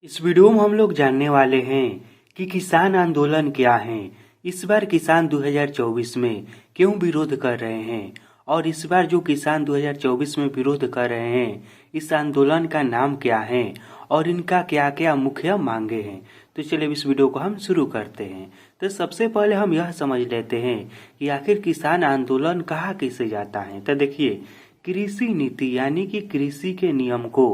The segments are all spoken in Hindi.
इस वीडियो में हम लोग जानने वाले हैं कि किसान आंदोलन क्या है। इस बार किसान 2024 में क्यों विरोध कर रहे हैं और इस बार जो किसान 2024 में विरोध कर रहे हैं इस आंदोलन का नाम क्या है और इनका क्या क्या मुख्य मांगे हैं। तो चलिए इस वीडियो को हम शुरू करते हैं। तो सबसे पहले हम यह समझ लेते हैं कि आखिर किसान आंदोलन कहाँ किसे जाता है। तो देखिए, कृषि नीति यानी कि कृषि के नियम को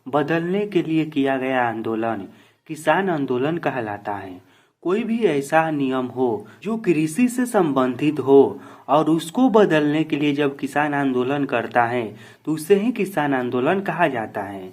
बदलने के लिए किया गया आंदोलन किसान आंदोलन कहलाता है। कोई भी ऐसा नियम हो जो कृषि से संबंधित हो और उसको बदलने के लिए जब किसान आंदोलन करता है तो उसे ही किसान आंदोलन कहा जाता है।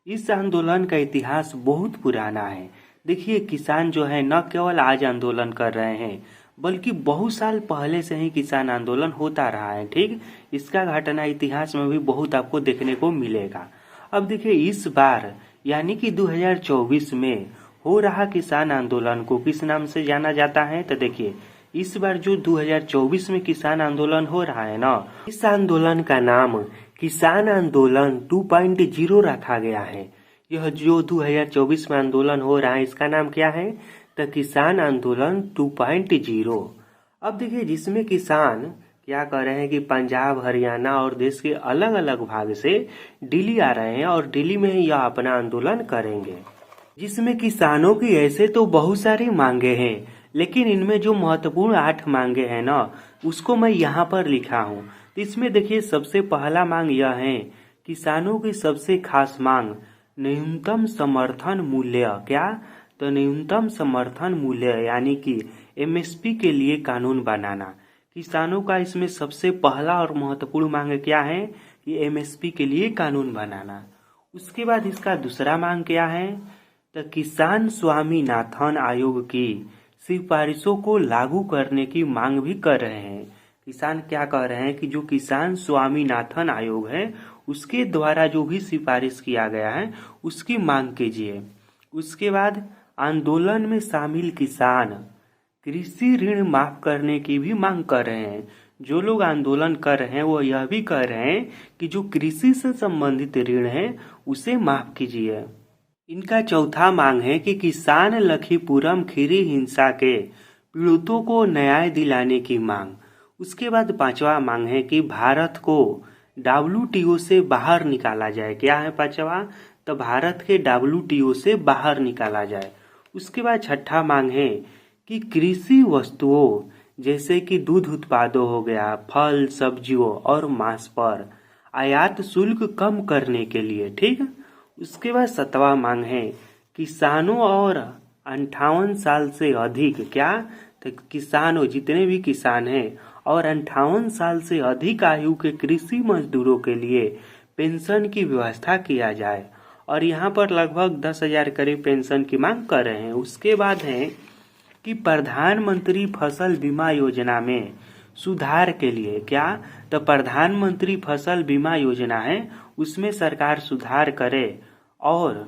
इस आंदोलन का इतिहास बहुत पुराना है। देखिए, किसान जो है न केवल आज आंदोलन कर रहे हैं बल्कि बहुत साल पहले से ही किसान आंदोलन होता रहा है। ठीक, इसका घटना इतिहास में भी बहुत आपको देखने को मिलेगा। अब देखिए, इस बार यानी कि 2024 में हो रहा किसान आंदोलन को किस नाम से जाना जाता है। तो देखिए, इस बार जो 2024 में किसान आंदोलन हो रहा है ना, इस आंदोलन का नाम किसान आंदोलन 2.0 रखा गया है। यह जो 2024 में आंदोलन हो रहा है इसका नाम क्या है, तो किसान आंदोलन 2.0। अब देखिए, जिसमें किसान क्या कर रहे हैं कि पंजाब, हरियाणा और देश के अलग अलग भाग से दिल्ली आ रहे हैं और दिल्ली में ही यह अपना आंदोलन करेंगे। जिसमें किसानों की ऐसे तो बहुत सारी मांगे हैं, लेकिन इनमें जो महत्वपूर्ण 8 मांगे हैं ना, उसको मैं यहाँ पर लिखा हूँ। तो इसमें देखिए, सबसे पहला मांग यह है, किसानों की सबसे खास मांग न्यूनतम समर्थन मूल्य। क्या, तो न्यूनतम समर्थन मूल्य यानी कि एमएसपी के लिए कानून बनाना। किसानों का इसमें सबसे पहला और महत्वपूर्ण मांग क्या है कि एमएसपी के लिए कानून बनाना। उसके बाद इसका दूसरा मांग क्या है, तो किसान स्वामीनाथन आयोग की सिफारिशों को लागू करने की मांग भी कर रहे हैं। किसान क्या कह रहे हैं कि जो किसान स्वामीनाथन आयोग है उसके द्वारा जो भी सिफारिश किया गया है उसकी मांग कीजिए। उसके बाद आंदोलन में शामिल किसान कृषि ऋण माफ करने की भी मांग कर रहे हैं। जो लोग आंदोलन कर रहे हैं वो यह भी कह रहे हैं कि जो कृषि से संबंधित ऋण है उसे माफ कीजिए। इनका चौथा मांग है कि किसान लखीपुरम खीरी हिंसा के पीड़ितों को न्याय दिलाने की मांग। उसके बाद पांचवा मांग है कि भारत को WTO से बाहर निकाला जाए। क्या है पांचवा, तो भारत के WTO से बाहर निकाला जाए। उसके बाद छठा मांग है कि कृषि वस्तुओं जैसे कि दूध उत्पादों हो गया, फल सब्जियों और मांस पर आयात शुल्क कम करने के लिए। ठीक, उसके बाद 7वां मांग है किसानों और 58 साल से अधिक, क्या, तो किसानों जितने भी किसान हैं और 58 साल से अधिक आयु के कृषि मजदूरों के लिए पेंशन की व्यवस्था किया जाए। और यहाँ पर लगभग 10,000 करीब पेंशन की मांग कर रहे हैं। उसके बाद है कि प्रधानमंत्री फसल बीमा योजना में सुधार के लिए। क्या, तो प्रधानमंत्री फसल बीमा योजना है उसमें सरकार सुधार करे और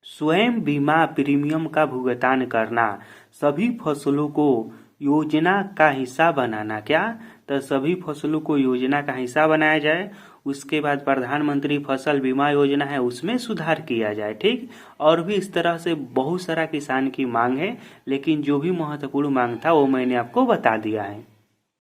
स्वयं बीमा प्रीमियम का भुगतान करना, सभी फसलों को योजना का हिस्सा बनाना। क्या, तो सभी फसलों को योजना का हिस्सा बनाया जाए। उसके बाद प्रधानमंत्री फसल बीमा योजना है उसमें सुधार किया जाए। ठीक, और भी इस तरह से बहुत सारा किसान की मांग है, लेकिन जो भी महत्वपूर्ण मांग था वो मैंने आपको बता दिया है।